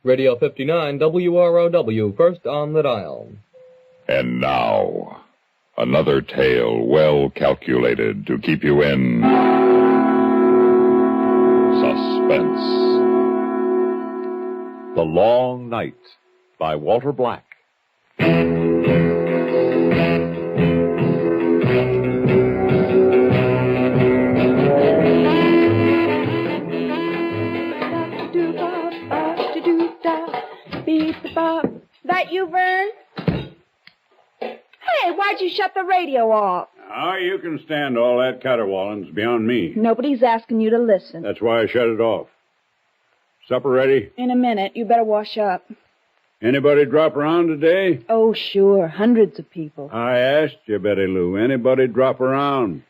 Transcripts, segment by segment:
Radio 59 WROW, first on the dial. And now, another tale well calculated to keep you in suspense. The Long Night by Walter Black. That you, Vern? Hey, why'd you shut the radio off? Oh, you can stand all that caterwauling. It's beyond me. Nobody's asking you to listen. That's why I shut it off. Supper ready? In a minute. You better wash up. Anybody drop around today? Oh, sure. Hundreds of people. I asked you, Betty Lou. Anybody drop around?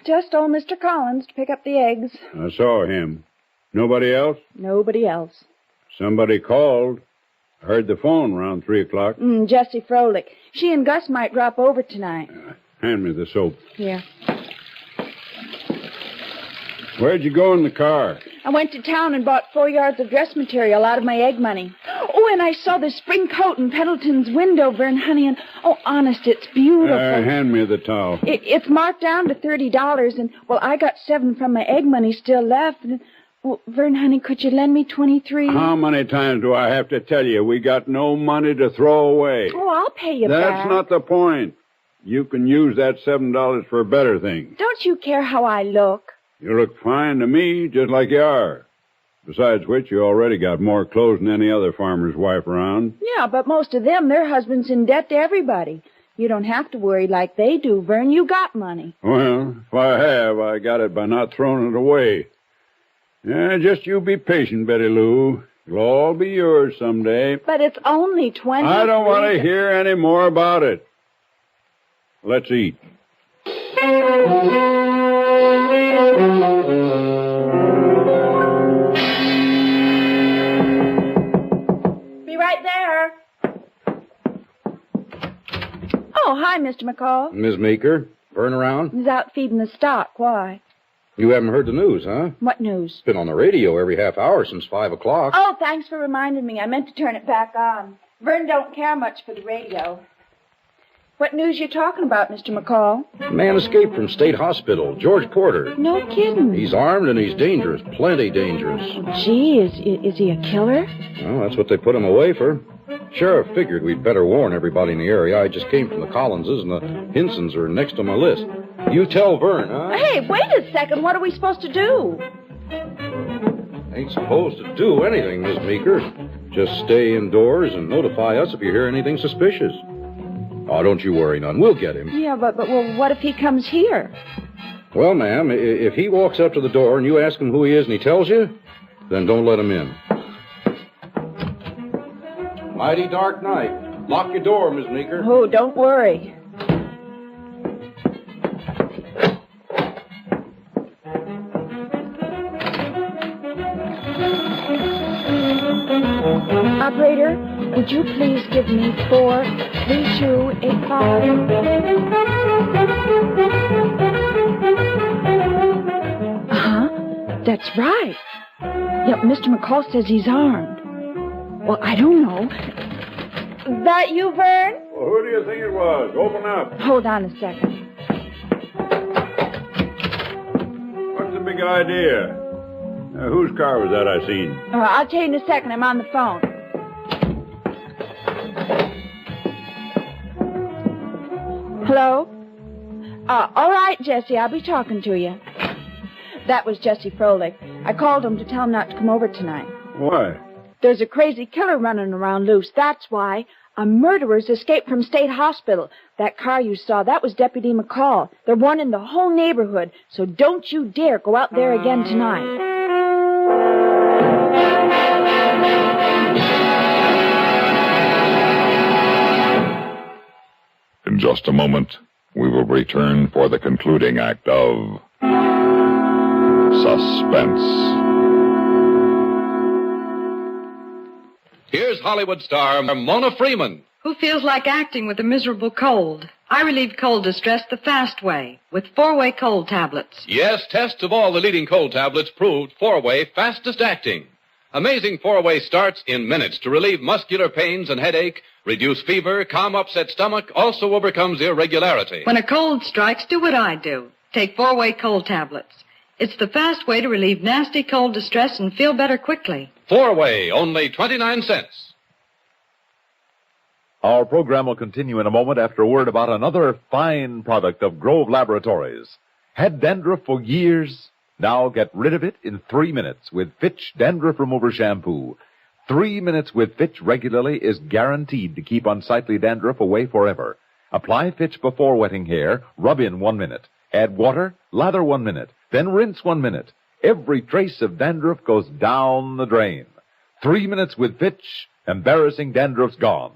Just old Mr. Collins to pick up the eggs. I saw him. Nobody else? Nobody else. Somebody called. I heard the phone around 3 o'clock. Jessie Froelich. She and Gus might drop over tonight. Hand me the soap. Here. Where'd you go in the car? I went to town and bought 4 yards of dress material out of my egg money. Oh, and I saw the spring coat in Pendleton's window, Vern, honey, and, oh, honest, it's beautiful. Hand me the towel. It's marked down to $30, and, well, I got 7 from my egg money still left. And, well, Vern, honey, could you lend me 23? How many times do I have to tell you we got no money to throw away? Oh, I'll pay you back. That's not the point. You can use that $7 for better things. Don't you care how I look? You look fine to me, just like you are. Besides which, you already got more clothes than any other farmer's wife around. Yeah, but most of them, their husband's in debt to everybody. You don't have to worry like they do, Vern. You got money. Well, if I have, I got it by not throwing it away. Yeah, just you be patient, Betty Lou. It'll all be yours someday. But it's only 20. I don't want to hear any more about it. Let's eat. Be right there. Oh, hi, Mr. McCall. Ms. Meeker, Vern around? He's out feeding the stock. Why? You haven't heard the news, huh? What news? It's been on the radio every half hour since 5 o'clock. Oh, thanks for reminding me. I meant to turn it back on. Vern don't care much for the radio. What news you talking about, Mr. McCall? Man escaped from State Hospital, George Porter. No kidding. He's armed and he's dangerous, plenty dangerous. Gee, is he a killer? Well, that's what they put him away for. Sheriff figured we'd better warn everybody in the area. I just came from the Collinses, and the Hinsons are next on my list. You tell Vern, huh? Hey, wait a second. What are we supposed to do? Ain't supposed to do anything, Miss Meeker. Just stay indoors and notify us if you hear anything suspicious. Oh, don't you worry none. We'll get him. Yeah, but well, what if he comes here? Well, ma'am, if he walks up to the door and you ask him who he is and he tells you, then don't let him in. Mighty dark night. Lock your door, Miss Meeker. Oh, don't worry. Operator, would you please give me 43285? Uh-huh. That's right. Yep, Mr. McCall says he's armed. Well, I don't know. That you, Vern? Well, who do you think it was? Open up. Hold on a second. What's the big idea? Whose car was that I seen? I'll tell you in a second. I'm on the phone. Hello? All right, Jesse. I'll be talking to you. That was Jessie Froelich. I called him to tell him not to come over tonight. Why? There's a crazy killer running around loose. That's why. A murderer's escaped from State Hospital. That car you saw, that was Deputy McCall. They're warning the whole neighborhood, so don't you dare go out there again tonight. In just a moment, we will return for the concluding act of Suspense. Here's Hollywood star Mona Freeman. Who feels like acting with a miserable cold? I relieve cold distress the fast way with 4-way cold tablets. Yes, tests of all the leading cold tablets proved 4-way fastest acting. Amazing four-way starts in minutes to relieve muscular pains and headache, reduce fever, calm upset stomach, also overcomes irregularity. When a cold strikes, do what I do. Take four-way cold tablets. It's the fast way to relieve nasty cold distress and feel better quickly. Four-way, only 29 cents. Our program will continue in a moment after a word about another fine product of Grove Laboratories. Had dandruff for years? Now get rid of it in 3 minutes with Fitch Dandruff Remover Shampoo. 3 minutes with Fitch regularly is guaranteed to keep unsightly dandruff away forever. Apply Fitch before wetting hair, rub in 1 minute. Add water, lather 1 minute, then rinse 1 minute. Every trace of dandruff goes down the drain. 3 minutes with Fitch, embarrassing dandruff's gone.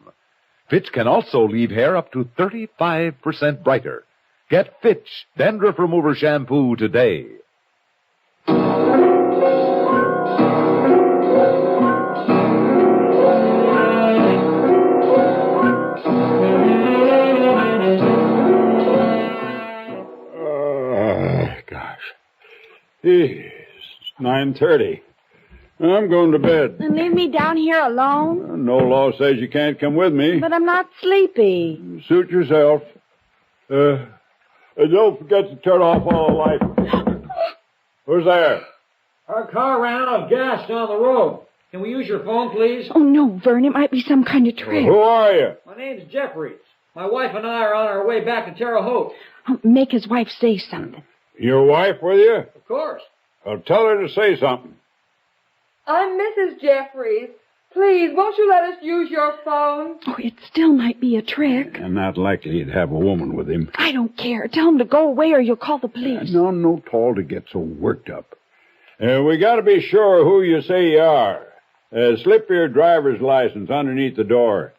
Fitch can also leave hair up to 35% brighter. Get Fitch Dandruff Remover Shampoo today. It's 9:30. I'm going to bed. And leave me down here alone? No law says you can't come with me. But I'm not sleepy. Suit yourself. Don't forget to turn off all the lights. Who's there? Our car ran out of gas down the road. Can we use your phone, please? Oh, no, Vern. It might be some kind of trick. Who are you? My name's Jeffries. My wife and I are on our way back to Terre Haute. Oh, make his wife say something. Your wife with you? Of course. Well, tell her to say something. I'm Mrs. Jeffries. Please, won't you let us use your phone? Oh, it still might be a trick. And not likely he'd have a woman with him. I don't care. Tell him to go away or you'll call the police. No call to get so worked up. We got to be sure who you say you are. Slip your driver's license underneath the door.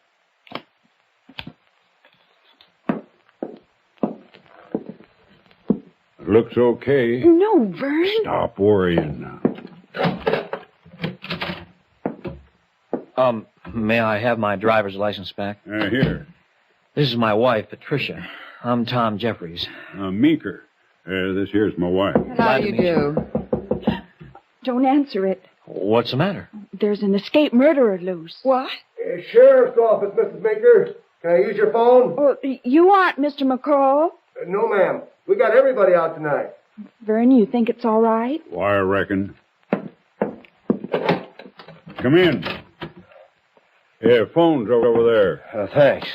Looks okay. No, Vern. Stop worrying now. May I have my driver's license back? Here. This is my wife, Patricia. I'm Tom Jeffries. Meeker. This here's my wife. How do you do? Don't answer it. What's the matter? There's an escaped murderer loose. What? Sheriff's office, Mrs. Meeker. Can I use your phone? Oh, you aren't Mr. McCall? No, ma'am. We got everybody out tonight. Vern, you think it's all right? Why, I reckon. Come in. Yeah, phone's over there. Thanks.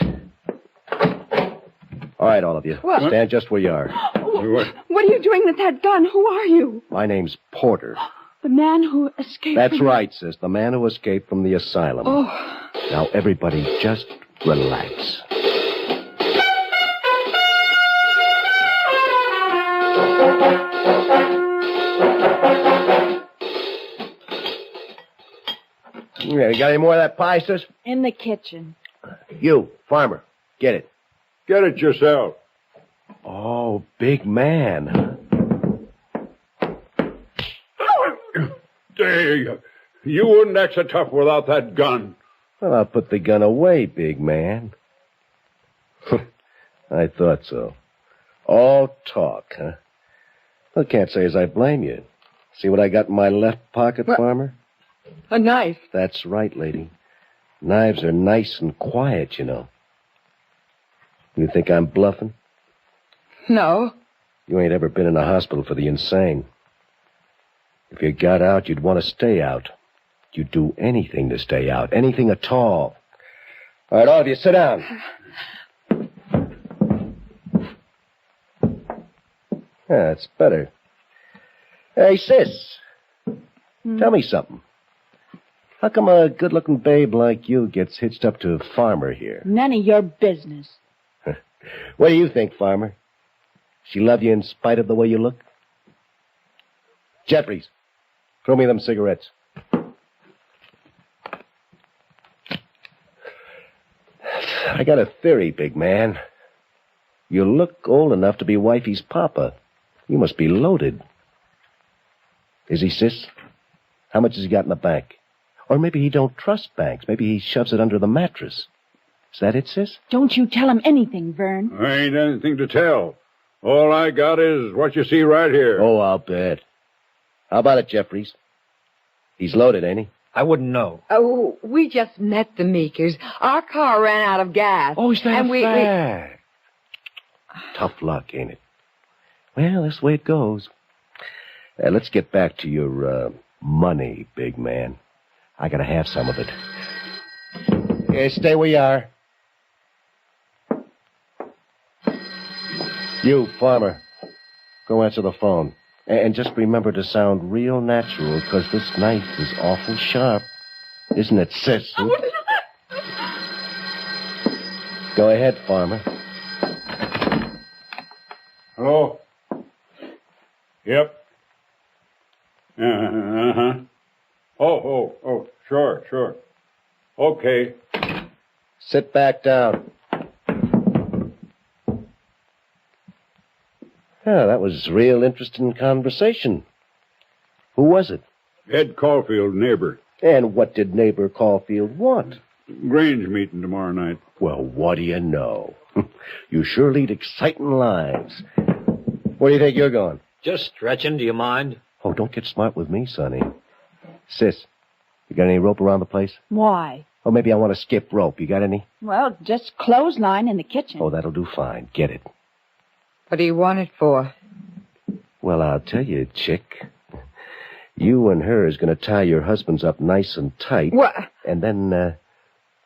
All right, all of you. What? Stand just where you are. What are you doing with that gun? Who are you? My name's Porter. The man who escaped That's from... right, sis. The man who escaped from the asylum. Oh. Now, everybody, just relax. Yeah, you got any more of that pie, sis? In the kitchen. You, farmer, get it. Get it yourself. Oh, big man. Dang, you wouldn't act so tough without that gun. Well, I'll put the gun away, big man. I thought so. All talk, huh? Well, can't say as I blame you. See what I got in my left pocket, farmer? A knife. That's right, lady. Knives are nice and quiet, you know. You think I'm bluffing? No. You ain't ever been in a hospital for the insane. If you got out, you'd want to stay out. You'd do anything to stay out. Anything at all. All right, all of you, sit down. Yeah, that's better. Hey, sis. Tell me something. How come a good-looking babe like you gets hitched up to a farmer here? None of your business. What do you think, farmer? She love you in spite of the way you look? Jeffries, throw me them cigarettes. I got a theory, big man. You look old enough to be wifey's papa. You must be loaded. Is he, sis? How much has he got in the bank? Or maybe he don't trust banks. Maybe he shoves it under the mattress. Is that it, sis? Don't you tell him anything, Vern. I ain't anything to tell. All I got is what you see right here. Oh, I'll bet. How about it, Jeffries? He's loaded, ain't he? I wouldn't know. Oh, we just met the Meekers. Our car ran out of gas. Oh, is that and a fact? Tough luck, ain't it? Well, that's the way it goes. Let's get back to your money, big man. I gotta have some of it. Yeah, stay where you are. You, farmer, go answer the phone. And just remember to sound real natural, because this knife is awful sharp. Isn't it, sis? Go ahead, farmer. Hello? Yep. Uh-huh. Oh, sure. Okay. Sit back down. Yeah, that was real interesting conversation. Who was it? Ed Caulfield, neighbor. And what did neighbor Caulfield want? Grange meeting tomorrow night. Well, what do you know? You sure lead exciting lives. Where do you think you're going? Just stretching, do you mind? Oh, don't get smart with me, Sonny. Sis, you got any rope around the place? Why? Oh, maybe I want to skip rope. You got any? Well, just clothesline in the kitchen. Oh, that'll do fine. Get it. What do you want it for? Well, I'll tell you, chick. You and her is going to tie your husbands up nice and tight. What? And then,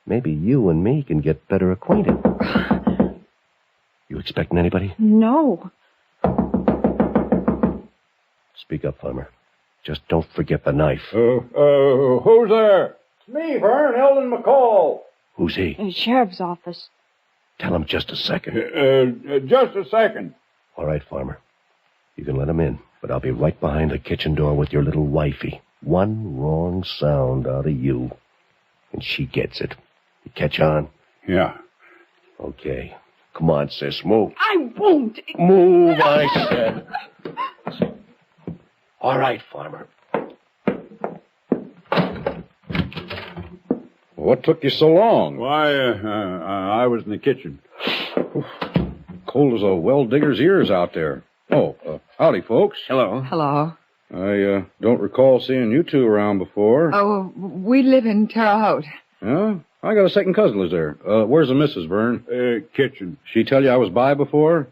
maybe you and me can get better acquainted. You expecting anybody? No. Speak up, farmer. Just don't forget the knife. Who's there? It's me, Vern, Eldon McCall. Who's he? The sheriff's office. Tell him just a second. Just a second. All right, farmer. You can let him in, but I'll be right behind the kitchen door with your little wifey. One wrong sound out of you, and she gets it. You catch on? Yeah. Okay. Come on, sis, move. I won't. Move, I said. All right, farmer. What took you so long? Why, I was in the kitchen. Cold as a well-digger's ears out there. Oh, howdy, folks. Hello. Hello. I don't recall seeing you two around before. Oh, we live in Terre Haute. Yeah? I got a second cousin lives there. Where's the missus, Vern? Kitchen. She tell you I was by before?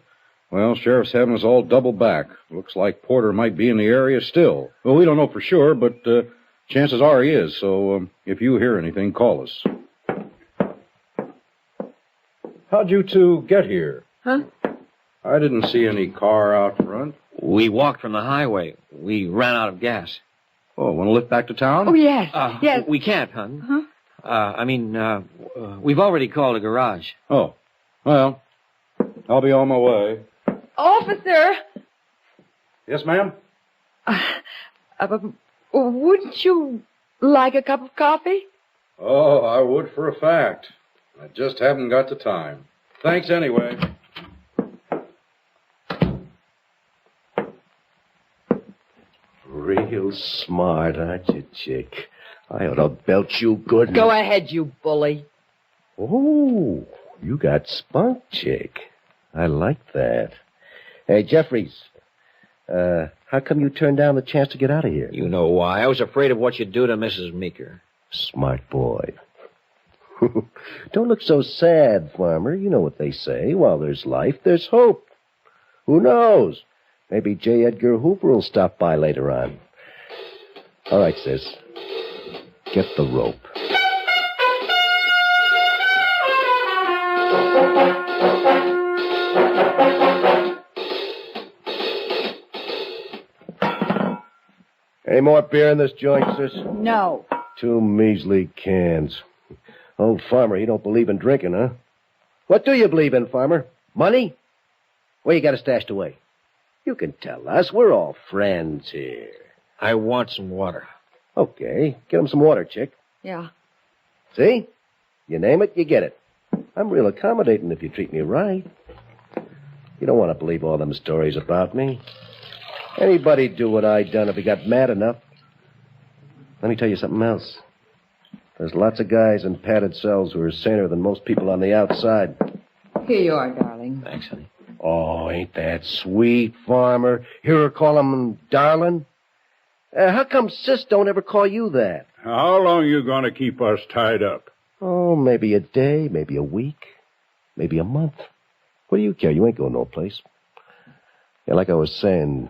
Well, Sheriff's having us all double back. Looks like Porter might be in the area still. Well, we don't know for sure, but chances are he is. So if you hear anything, call us. How'd you two get here? Huh? I didn't see any car out front. We walked from the highway. We ran out of gas. Oh, want to lift back to town? Oh, yes. Yes. We can't, hon. Huh? We've already called a garage. Oh, well, I'll be on my way. Officer! Yes, ma'am? Wouldn't you like a cup of coffee? Oh, I would for a fact. I just haven't got the time. Thanks anyway. Real smart, aren't you, chick? I ought to belt you good. Go ahead, you bully. Oh, you got spunk, chick. I like that. Hey, Jeffries, how come you turned down the chance to get out of here? You know why. I was afraid of what you'd do to Mrs. Meeker. Smart boy. Don't look so sad, farmer. You know what they say. While there's life, there's hope. Who knows? Maybe J. Edgar Hoover will stop by later on. All right, sis. Get the rope. Any more beer in this joint, sis? No. 2 measly cans. Old farmer, you don't believe in drinking, huh? What do you believe in, farmer? Money? Where you got it stashed away? You can tell us. We're all friends here. I want some water. Okay. Get him some water, chick. Yeah. See? You name it, you get it. I'm real accommodating if you treat me right. You don't want to believe all them stories about me. Anybody'd do what I done if he got mad enough. Let me tell you something else. There's lots of guys in padded cells who are saner than most people on the outside. Here you are, darling. Thanks, honey. Oh, ain't that sweet, farmer? Hear her call him darling? How come Sis don't ever call you that? How long you going to keep us tied up? Oh, maybe a day, maybe a week, maybe a month. What do you care? You ain't going no place. Yeah, like I was saying,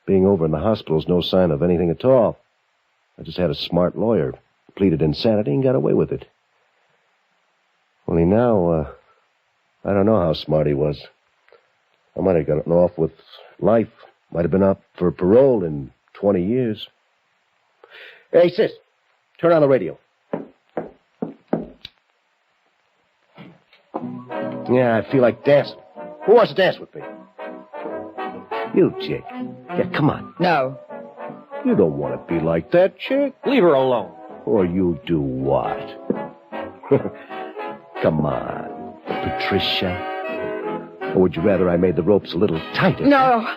being over in the hospital's no sign of anything at all. I just had a smart lawyer, pleaded insanity, and got away with it. Only now, I don't know how smart he was. I might have gotten off with life. Might have been up for parole in 20 years. Hey, sis, turn on the radio. Yeah, I feel like dancing. Who wants to dance with me? You, chick. Yeah, come on. No. You don't want to be like that, chick. Leave her alone. Or you do what? Come on, Patricia. Or would you rather I made the ropes a little tighter? No.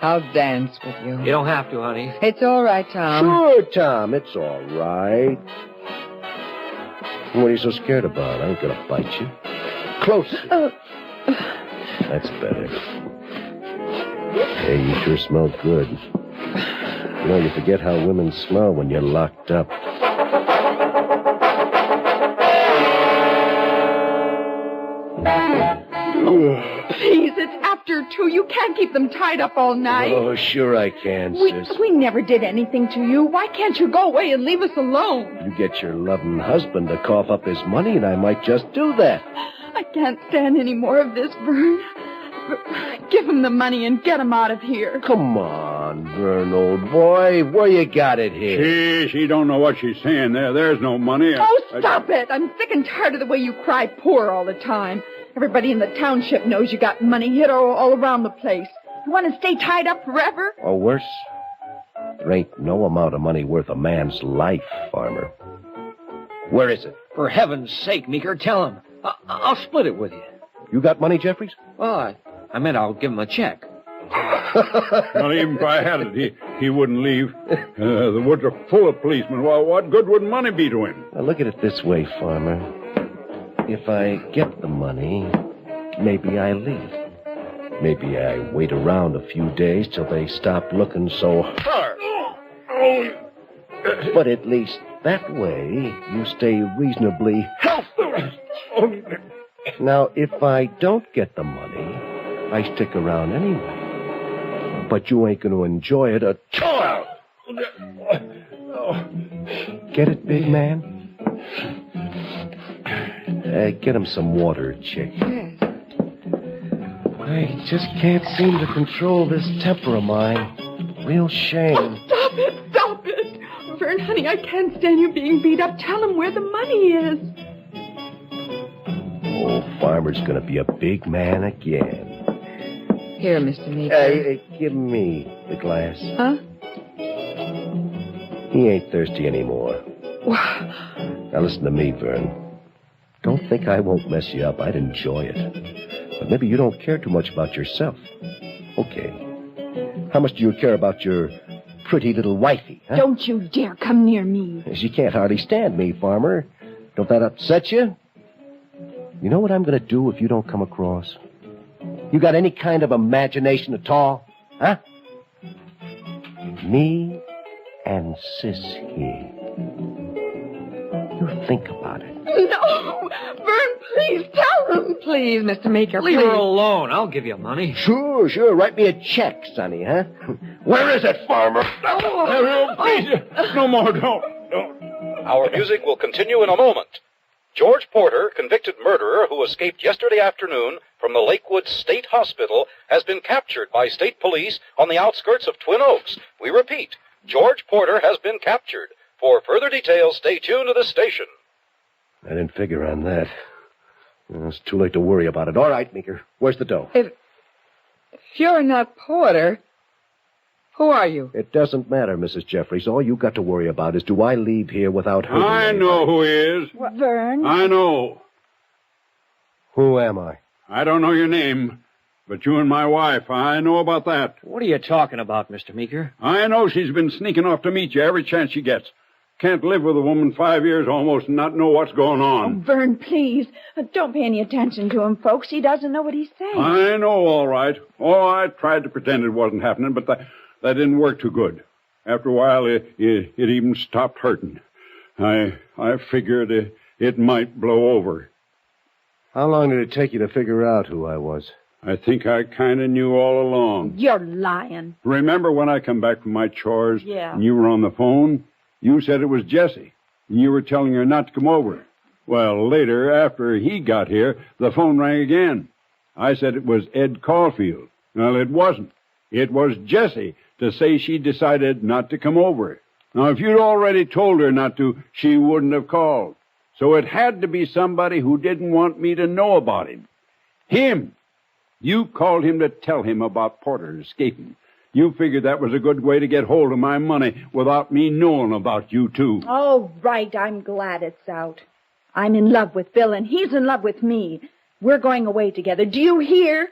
I'll dance with you. You don't have to, honey. It's all right, Tom. Sure, Tom, it's all right. What are you so scared about? I ain't gonna bite you. Closer. That's better. Hey, you sure smell good. You know, you forget how women smell when you're locked up. Please, it's after 2. You can't keep them tied up all night. Oh, sure I can, sis. We never did anything to you. Why can't you go away and leave us alone? You get your loving husband to cough up his money, and I might just do that. I can't stand any more of this, Vern. Give him the money and get him out of here. Come on, Vern, old boy. Where you got it here? She don't know what she's saying there. There's no money. Oh, stop it. I'm sick and tired of the way you cry poor all the time. Everybody in the township knows you got money hid all around the place. You want to stay tied up forever? Or worse, there ain't no amount of money worth a man's life, farmer. Where is it? For heaven's sake, Meeker, tell him. I'll split it with you. You got money, Jeffries? Well, I meant I'll give him a check. Well, even if I had it, he wouldn't leave. The woods are full of policemen. Well, what good would money be to him? Now, look at it this way, farmer. If I get the money, maybe I leave. Maybe I wait around a few days till they stop looking so hard. But at least that way, you stay reasonably healthy. Now, if I don't get the money, I stick around anyway. But you ain't going to enjoy it at all. Get it, big man? Get him some water, chick. Yes. I just can't seem to control this temper of mine. Real shame. Oh, stop it. Stop it. Vern, honey, I can't stand you being beat up. Tell him where the money is. Old farmer's gonna be a big man again. Here, Mr. Meeker. Hey, give me the glass. Huh? He ain't thirsty anymore. Now listen to me, Vern. Don't think I won't mess you up. I'd enjoy it. But maybe you don't care too much about yourself. Okay. How much do you care about your pretty little wifey, huh? Don't you dare come near me. She can't hardly stand me, farmer. Don't that upset you? You know what I'm going to do if you don't come across? You got any kind of imagination at all? Huh? Me and Sis here. You think about it. No! Vern, please tell him. Please, Mr. Meeker, Leave please. her alone. I'll give you money. Sure. Write me a check, Sonny, huh? Where is it, farmer? Please, no more, don't. Our music will continue in a moment. George Porter, convicted murderer who escaped yesterday afternoon from the Lakewood State Hospital, has been captured by state police on the outskirts of Twin Oaks. We repeat, George Porter has been captured. For further details, stay tuned to this station. I didn't figure on that. It's too late to worry about it. All right, Meeker. Where's the dough? If you're not Porter, who are you? It doesn't matter, Mrs. Jeffries. All you got to worry about is, do I leave here without hurting I anybody? know who he is. What, Vern? I know. Who am I? I don't know your name, but you and my wife, I know about that. What are you talking about, Mr. Meeker? I know she's been sneaking off to meet you every chance she gets. Can't live with a woman 5 years almost and not know what's going on. Oh, Vern, please. Don't pay any attention to him, folks. He doesn't know what he's saying. I know, all right. Oh, I tried to pretend it wasn't happening, but that didn't work too good. After a while, it even stopped hurting. I figured it might blow over. How long did it take you to figure out who I was? I think I kind of knew all along. You're lying. Remember when I come back from my chores Yeah. and you were on the phone? You said it was Jessie, and you were telling her not to come over. Well, later, after he got here, the phone rang again. I said it was Ed Caulfield. Well, it wasn't. It was Jessie to say she decided not to come over. Now, if you'd already told her not to, she wouldn't have called. So it had to be somebody who didn't want me to know about him. Him. You called him to tell him about Porter escaping. You figured that was a good way to get hold of my money without me knowing about you, too. Oh, right. I'm glad it's out. I'm in love with Bill, and he's in love with me. We're going away together. Do you hear?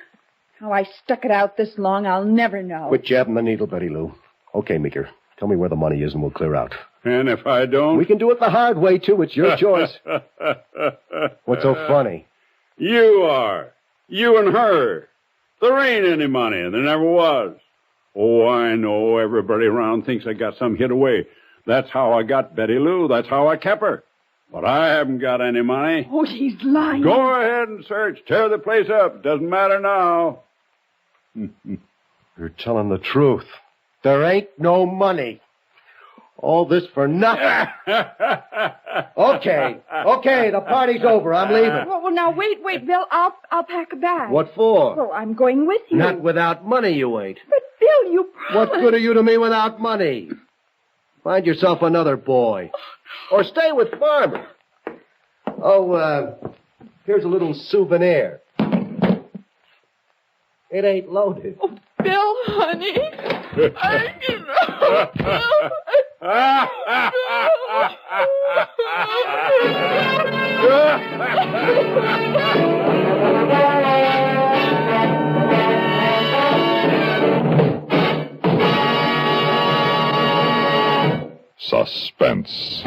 How I stuck it out this long, I'll never know. Quit jabbing the needle, Betty Lou. Okay, Meeker. Tell me where the money is and we'll clear out. And if I don't? We can do it the hard way, too. It's your choice. What's so funny? You are. You and her. There ain't any money, and there never was. Oh, I know. Everybody around thinks I got some hid away. That's how I got Betty Lou. That's how I kept her. But I haven't got any money. Oh, he's lying. Go ahead and search. Tear the place up. Doesn't matter now. You're telling the truth. There ain't no money. All this for nothing. Okay, the party's over. I'm leaving. Well, now, wait, Bill. I'll pack a bag. What for? Well, I'm going with you. Not without money, you ain't. But, Bill, you promised. What good are you to me without money? Find yourself another boy. Or stay with Farmer. Oh, here's a little souvenir. It ain't loaded. Oh, Bill, honey. Suspense.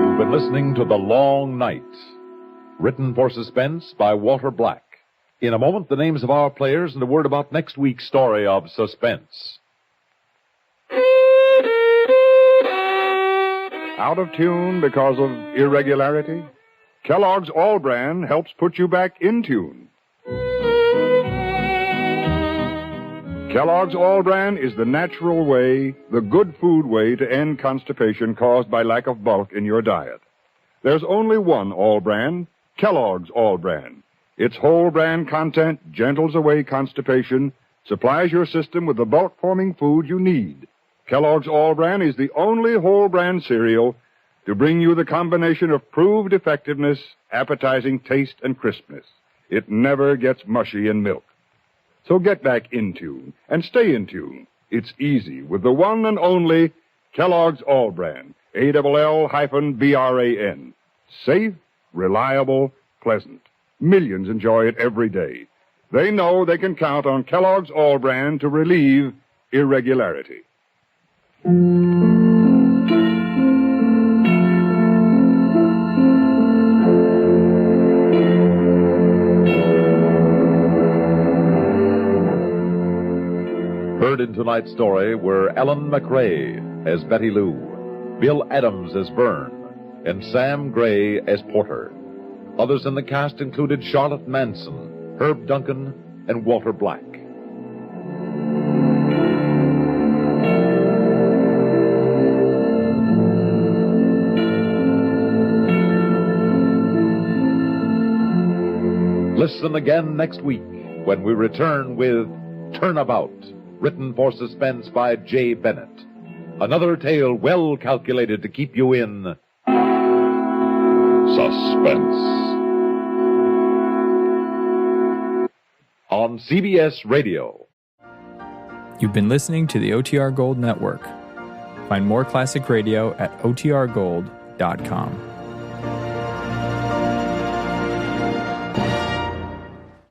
You've been listening to The Long Night, written for suspense by Walter Black. In a moment, the names of our players and a word about next week's story of suspense. Out of tune because of irregularity? Kellogg's All Brand helps put you back in tune. Kellogg's All Brand is the natural way, the good food way to end constipation caused by lack of bulk in your diet. There's only one All Brand, Kellogg's All Brand. Its whole brand content gentles away constipation, supplies your system with the bulk-forming food you need. Kellogg's All Brand is the only whole brand cereal to bring you the combination of proved effectiveness, appetizing taste, and crispness. It never gets mushy in milk. So get back in tune and stay in tune. It's easy with the one and only Kellogg's All Brand, ALL-BRAN. Safe, reliable, pleasant. Millions enjoy it every day. They know they can count on Kellogg's All Brand to relieve irregularity. Heard in tonight's story were Ellen McRae as Betty Lou, Bill Adams as Vern, and Sam Gray as Porter. Others in the cast included Charlotte Manson, Herb Duncan, and Walter Black. Listen again next week when we return with Turnabout, written for suspense by J. Bennett. Another tale well calculated to keep you in Suspense. On CBS Radio. You've been listening to the OTR Gold Network. Find more classic radio at otrgold.com.